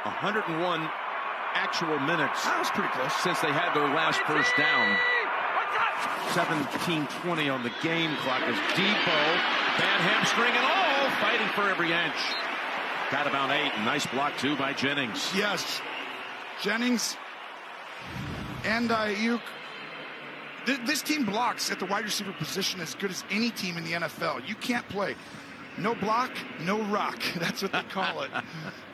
101 actual minutes. That was pretty close. Since they had their last first down. 17:20 on the game clock as Depot, bad hamstring and all, fighting for every inch. Got about 8. Nice block, too, by Jennings. Yes. Jennings and Ayuk. This team blocks at the wide receiver position as good as any team in the NFL. You can't play. No block, no rock. That's what they call it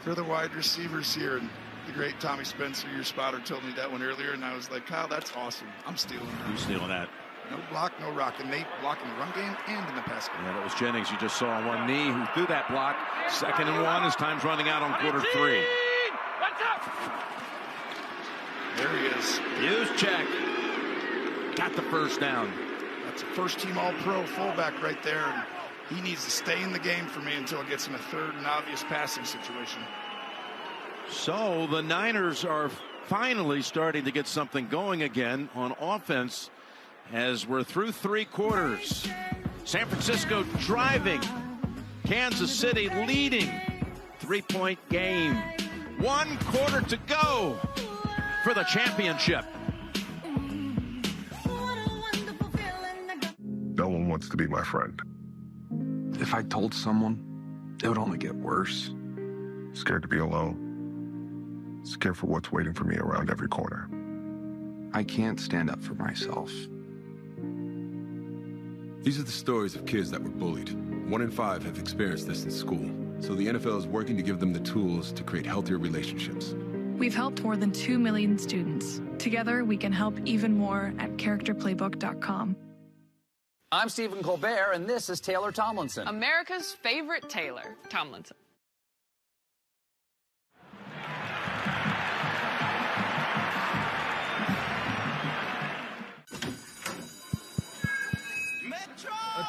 for the wide receivers here. And the great Tommy Spencer, your spotter, told me that one earlier, and I was like, Kyle, that's awesome. I'm stealing that. Who's stealing that? No block, no rock. And they block in the run game and in the pass game. Yeah, that was Jennings you just saw on one knee who threw that block. 2nd and 1 as time's running out on quarter 3. There he is. Juszczyk got the first down. That's a first-team All-Pro fullback right there. And he needs to stay in the game for me until it gets in a third and obvious passing situation. So the Niners are finally starting to get something going again on offense as we're through 3 quarters. San Francisco driving. Kansas City leading. 3-point game. 1 quarter to go for the championship. No one wants to be my friend. If I told someone, it would only get worse. Scared to be alone. Scared for what's waiting for me around every corner. I can't stand up for myself. These are the stories of kids that were bullied. 1 in 5 have experienced this in school. So the NFL is working to give them the tools to create healthier relationships. We've helped more than 2 million students. Together, we can help even more at characterplaybook.com. I'm Stephen Colbert, and this is Taylor Tomlinson. America's favorite Taylor Tomlinson.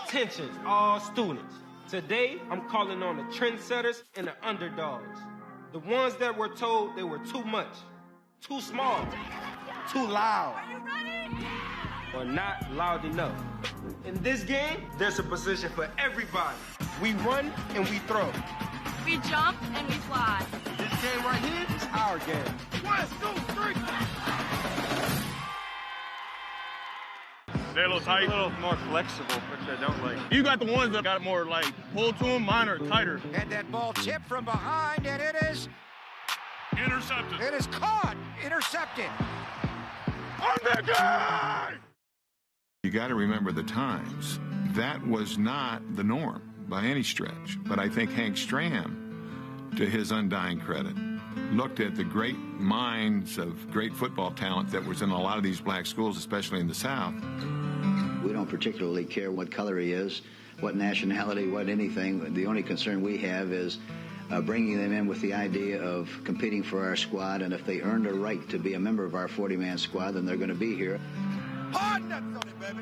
Attention, all students. Today, I'm calling on the trendsetters and the underdogs. The ones that were told they were too much, too small, too loud, or not loud enough. In this game, there's a position for everybody. We run and we throw. We jump and we fly. This game right here is our game. 1, 2, 3. They're a little tight, a little more flexible, which I don't like. You got the ones that got more like pull to them, mine are tighter. And that ball tipped from behind, and it is intercepted. It is caught, intercepted. On the guy! You got to remember the times. That was not the norm by any stretch. But I think Hank Stram, to his undying credit, looked at the great minds of great football talent that was in a lot of these black schools, especially in the South. We don't particularly care what color he is, what nationality, what anything. The only concern we have is bringing them in with the idea of competing for our squad, and if they earned a right to be a member of our 40-man squad, then they're going to be here.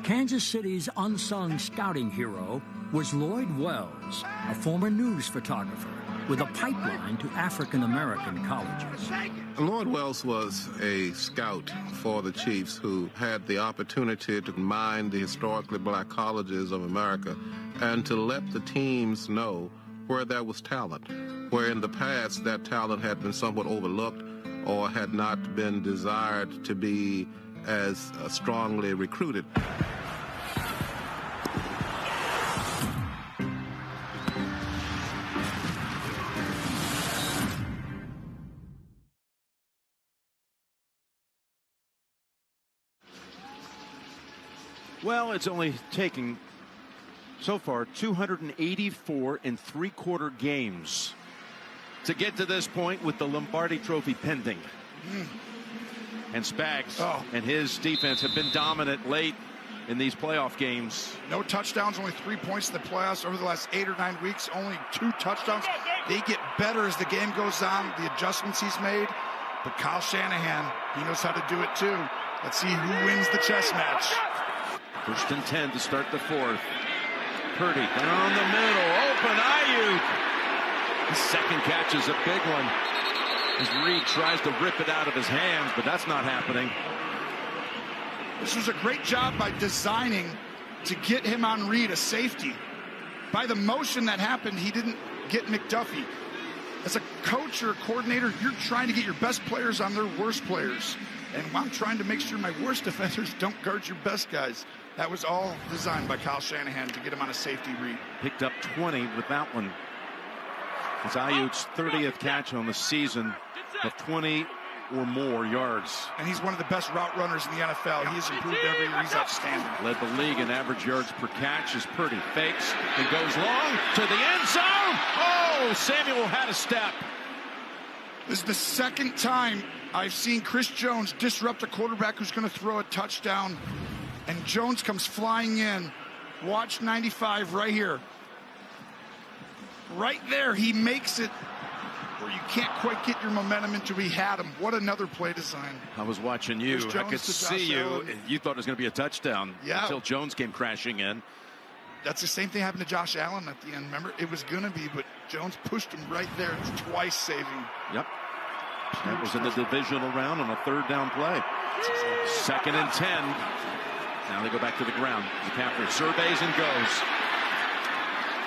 Kansas City's unsung scouting hero was Lloyd Wells, a former news photographer with a pipeline to African-American colleges. Lloyd Wells was a scout for the Chiefs who had the opportunity to mine the historically black colleges of America and to let the teams know where there was talent, where in the past that talent had been somewhat overlooked or had not been desired to be as strongly recruited. Well, it's only taken so far 284 3/4 games to get to this point with the Lombardi Trophy pending. And Spags and his defense have been dominant late in these playoff games. No touchdowns, only 3 points in the playoffs over the last 8 or 9 weeks. Only 2 touchdowns. They get better as the game goes on, the adjustments he's made. But Kyle Shanahan, he knows how to do it too. Let's see who wins the chess match. 1st and 10 to start the 4th. Purdy down the middle, open Ayuk. His second catch is a big one. As Reed tries to rip it out of his hands, but that's not happening. This was a great job by designing to get him on Reed, a safety. By the motion that happened, he didn't get McDuffie. as a coach or a coordinator, you're trying to get your best players on their worst players. And I'm trying to make sure my worst defenders don't guard your best guys. That was all designed by Kyle Shanahan to get him on a safety read. Picked up 20 with that one. It's Ayuk's 30th catch on the season of 20 or more yards. And he's one of the best route runners in the NFL. He has improved every year. He's outstanding. Led the league in average yards per catch as Purdy fakes and goes long to the end zone. Oh, Samuel had a step. This is the second time I've seen Chris Jones disrupt a quarterback who's going to throw a touchdown. And Jones comes flying in. Watch 95 right here. Right there, he makes it where you can't quite get your momentum until he had him. What another play design. I was watching you. I could see you. You thought it was going to be a touchdown until Jones came crashing in. That's the same thing happened to Josh Allen at the end. Remember, it was going to be, but Jones pushed him right there twice, saving. Yep. That was in the divisional round on a third down play. 2nd and 10. Now they go back to the ground. McCaffrey surveys and goes.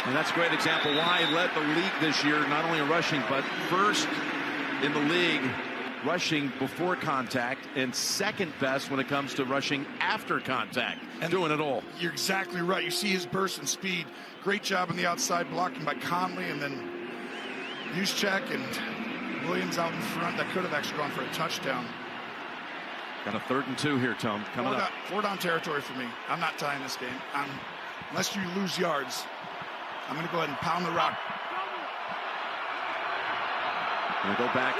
And that's a great example why he led the league this year, not only in rushing, but first in the league rushing before contact and second best when it comes to rushing after contact. And doing it all. You're exactly right. You see his burst and speed. Great job on the outside blocking by Conley, and then Juszczyk and Williams out in front. That could have actually gone for a touchdown. Got a 3rd and 2 here, Tom. Coming up. 4 down territory for me. I'm not tying this game. Unless you lose yards, I'm going to go ahead and pound the rock. Going to go back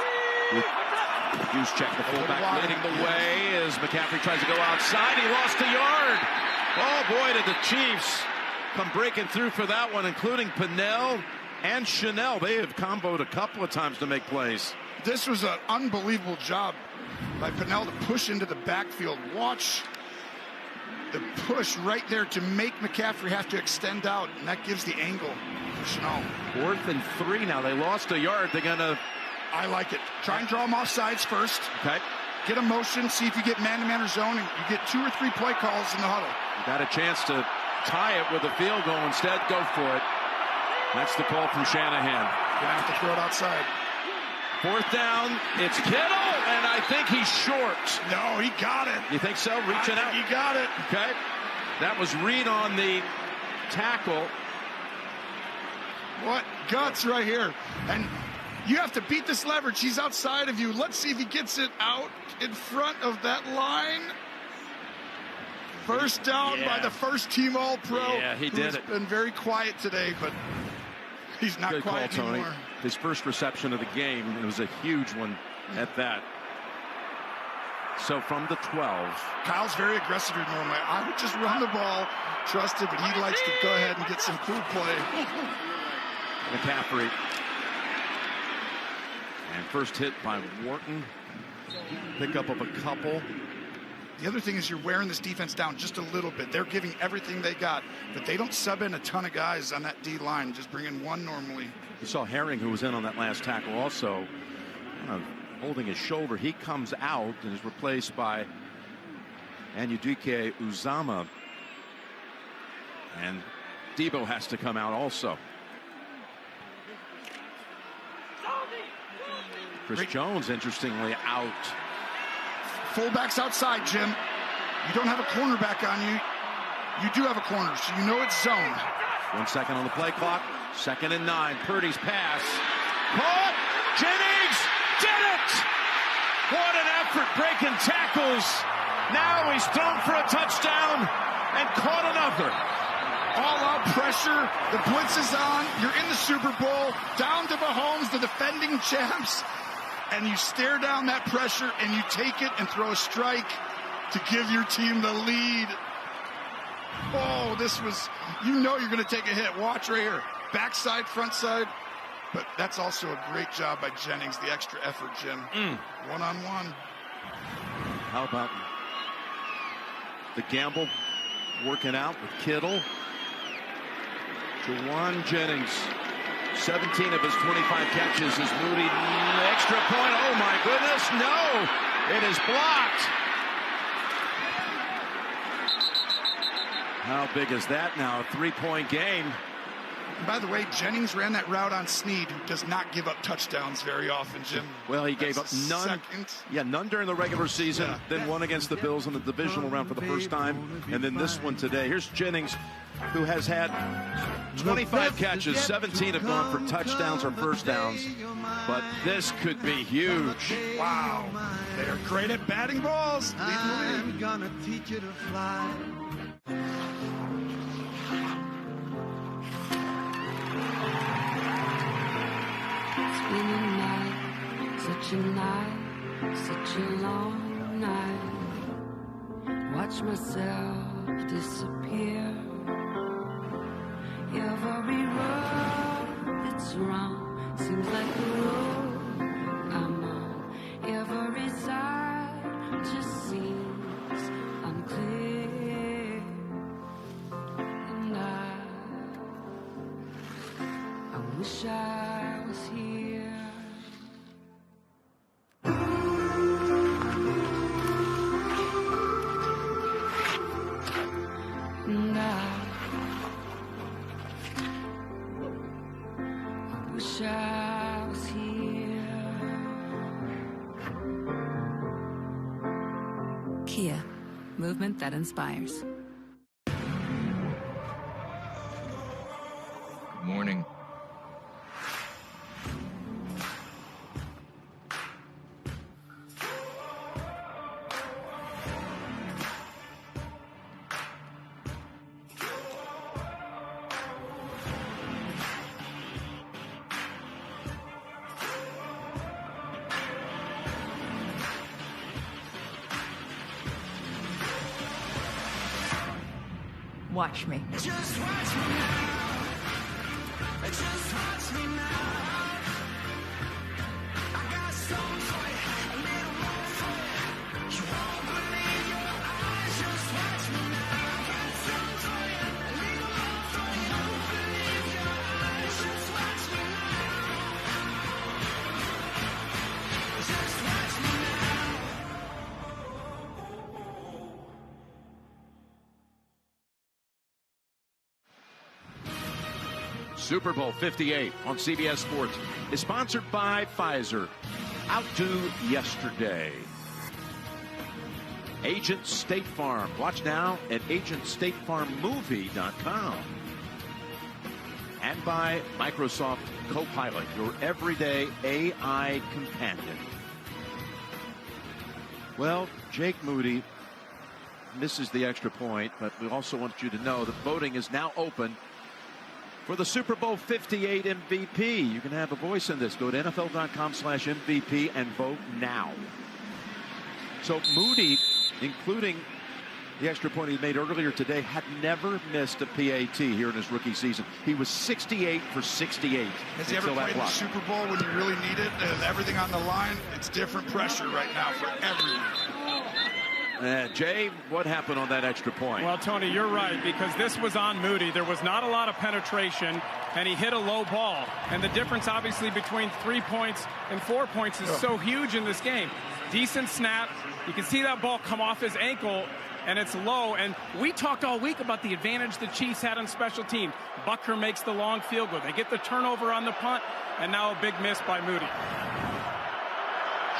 with Juszczyk, the fullback, leading the way as McCaffrey tries to go outside. He lost a yard. Oh, boy, did the Chiefs come breaking through for that one, including Pinnell and Chanel. They have comboed a couple of times to make plays. This was an unbelievable job by Pinnell to push into the backfield. Watch the push right there to make McCaffrey have to extend out, and that gives the angle for Chanel. 4th and 3 now. They lost a yard. They're going to... I like it. Try and draw them off sides first. Okay. Get a motion, see if you get man-to-man or zone, and you get 2 or 3 play calls in the huddle. You got a chance to tie it with a field goal. Instead, go for it. That's the call from Shanahan. Gonna have to throw it outside. 4th down, it's Kittle, and I think he's short. No, he got it. You think so? Reaching out. He got it. Okay. That was Reed on the tackle. What guts right here. And you have to beat this leverage. He's outside of you. Let's see if he gets it out in front of that line. First down by the first team All-Pro. Yeah, he did it. Been very quiet today, but he's not Good quiet call, Tony. anymore. His first reception of the game, and it was a huge one at that. So from the 12. Kyle's very aggressive here normally. I would just run the ball, trust it, but he likes to go ahead and get some cool play. McCaffrey. And first hit by Wharton. Pickup of a couple. The other thing is you're wearing this defense down just a little bit. They're giving everything they got, but they don't sub in a ton of guys on that D-line. Just bring in one normally. You saw Herring, who was in on that last tackle, also holding his shoulder. He comes out and is replaced by Anyudike Uzama. And Debo has to come out also. Chris Jones, interestingly, out. Fullbacks outside, Jim. You don't have a cornerback on you. You do have a corner, so you know it's zone. 1 second on the play clock. 2nd and 9. Purdy's pass. Caught. Jennings did it. What an effort breaking tackles. Now he's thrown for a touchdown and caught another. All-out pressure. The blitz is on. You're in the Super Bowl. Down to Mahomes, the defending champs. And you stare down that pressure and you take it and throw a strike to give your team the lead. Oh, this was, you know you're going to take a hit. Watch right here. Backside, front side. But that's also a great job by Jennings, the extra effort, Jim. One-on-one. How about the gamble working out with Kittle? Jawan Jennings. 17 of his 25 catches is Moody. Extra point. Oh, my goodness. No. It is blocked. How big is that now? A 3-point game. And by the way, Jennings ran that route on Snead, who does not give up touchdowns very often, Jim. Well, he gave up none. Yeah, none during the regular season, then one against the Bills in the divisional round for the first time, and then this one today. Here's Jennings, who has had 25 catches, 17 have gone for touchdowns or first downs, but this could be huge. Wow, they're great at batting balls. I'm gonna teach you to fly. It's been a night, such a night, such a long night. Watch myself disappear. Every road that's wrong seems like a road I'm on. Every side just seems unclear. And I wish I was here. And I wish I was here. Kia, movement that inspires. Good morning. Watch me. Just watch me now. Just watch me now. I got songs for you, a little more for you. You won't believe your eyes. Just watch me now. I got songs for you, a little more for you. You won't believe your eyes. Just watch me now. Just watch me now. Super Bowl 58 on CBS Sports is sponsored by Pfizer. Outdo yesterday. Agent State Farm. Watch now at agentstatefarmmovie.com. And by Microsoft Copilot, your everyday AI companion. Well, Jake Moody misses the extra point, but we also want you to know that voting is now open for the Super Bowl 58 MVP. You can have a voice in this. Go to NFL.com/MVP and vote now. So Moody, including the extra point he made earlier today, had never missed a PAT here in his rookie season. He was 68 for 68. Has he ever played in the Super Bowl when you really need it? Everything on the line, it's different pressure right now for everyone. Jay, what happened on that extra point? Well, Tony, you're right, because this was on Moody. There was not a lot of penetration, and he hit a low ball. And the difference, obviously, between 3 points and 4 points is so huge in this game. Decent snap. You can see that ball come off his ankle, and it's low. And we talked all week about the advantage the Chiefs had on special teams. Butker makes the long field goal. They get the turnover on the punt, and now a big miss by Moody.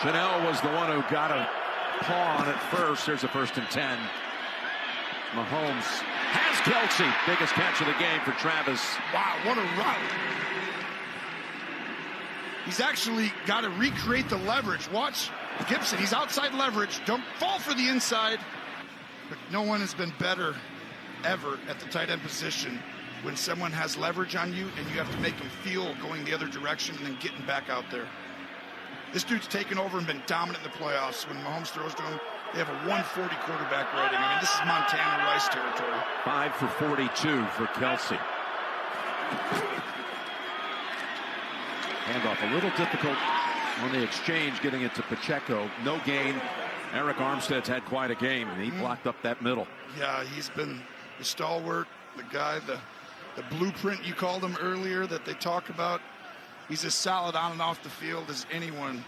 Chanel was the one who got a paw on it first. There's a 1st and 10. Mahomes has Kelce. Biggest catch of the game for Travis. Wow, what a route. He's actually got to recreate the leverage. Watch Gibson. He's outside leverage. Don't fall for the inside. But no one has been better ever at the tight end position when someone has leverage on you and you have to make them feel going the other direction and then getting back out there. This dude's taken over and been dominant in the playoffs. When Mahomes throws to him, they have a 140 quarterback rating. I mean, this is Montana Rice territory. 5 for 42 for Kelce. Handoff a little difficult on the exchange, getting it to Pacheco. No gain. Eric Armstead's had quite a game, and he blocked up that middle. Yeah, he's been the stalwart, the guy, the blueprint you called him earlier that they talk about. He's as solid on and off the field as anyone.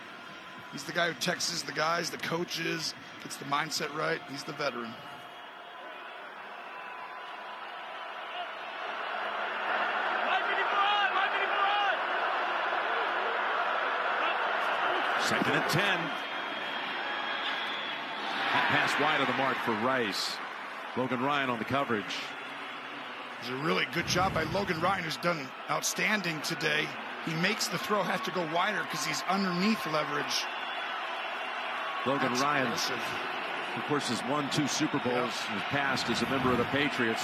He's the guy who texts the guys, the coaches, gets the mindset right. He's the veteran. Second and 10. That pass wide of the mark for Rice. Logan Ryan on the coverage. It's a really good job by Logan Ryan, who's done outstanding today. He makes the throw have to go wider because he's underneath leverage. Logan Ryan, of course, has won 2 Super Bowls in his past as a member of the Patriots.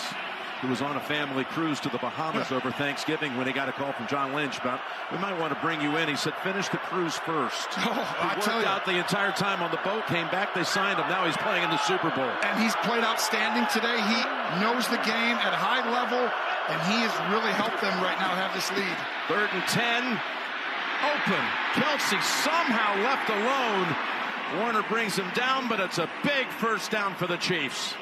He was on a family cruise to the Bahamas over Thanksgiving when he got a call from John Lynch about, we might want to bring you in. He said, finish the cruise first. He worked out the entire time on the boat, came back, they signed him. Now he's playing in the Super Bowl. And he's played outstanding today. He knows the game at a high level, and he has really helped them right now have this lead. 3rd and 10. Open. Kelsey somehow left alone. Warner brings him down, but it's a big first down for the Chiefs.